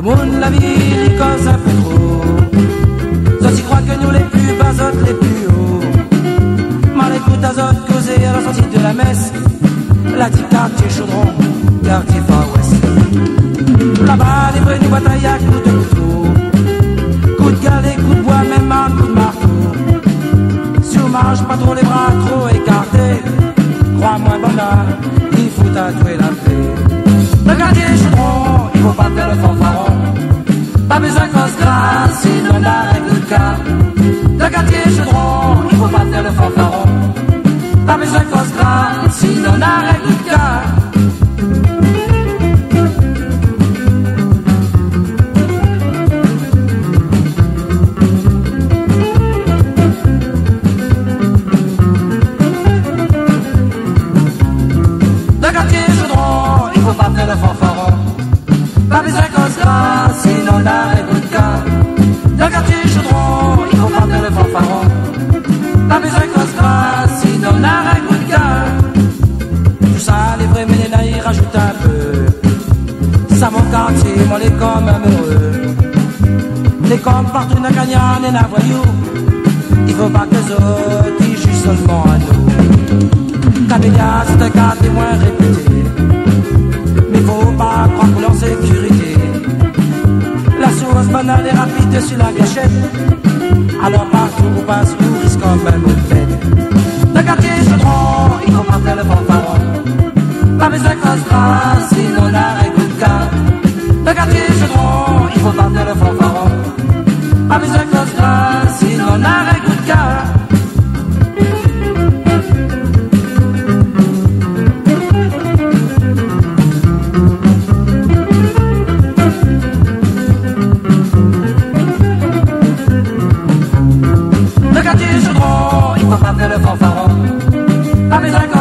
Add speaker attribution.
Speaker 1: De monde la ville, il cause un peu trop. Ceux qui croient que nous les plus bas, autres les plus hauts. Mal écoute à autres causer à la sortie de la messe. La dit quartier Chaudron, quartier Far West. Là-bas, les vrais nous bataillent à coups de couteau. Coup de galet, coup de bois, même un coup de marteau. Sur marche, pas trop les bras trop écartés. Crois-moi, banda, il faut tatouer la paix. Le quartier Chaudron, il faut pas faire le fanfaron. Pas besoin qu'on se grasse, sinon on a règle de cas. Le quartier Chaudron, il faut pas faire le fanfaron. Pas besoin qu'on se grasse, sinon on a règle de cas. Le quartier Chaudron, il faut pas faire le fanfaron. Pas besoin qu'on se grasse, sinon on a règle de cas. Le quartier Chaudron, il faut pas faire le fanfaron. Pas besoin qu'on se grasse, sinon on a règle de cas. Tout ça, les vrais ménénas, ils rajoutent un peu. Ça, mon quartier, moi, les comme amoureux. Les comme partout dans Cagnan et dans Voyou. Il faut pas que les autres, ils jugent seulement à nous. Cabélia, c'est un quartier moins réputé. Mais faut pas croire pour leur sécurité. La source banale est rapide sur la gâchette. Alors partout où passe, on risque quand même une fête. Le quartier Chaudron, il faut pas faire le fanfaron. Pas besoin qu'on se grasse, sinon on a règle de cas. Le quartier Chaudron, il faut pas faire le fanfaron. Pas besoin qu'on se grasse, sinon on a règle de cas. Le quartier Chaudron, il faut pas faire le fanfaron. Pas besoin qu'on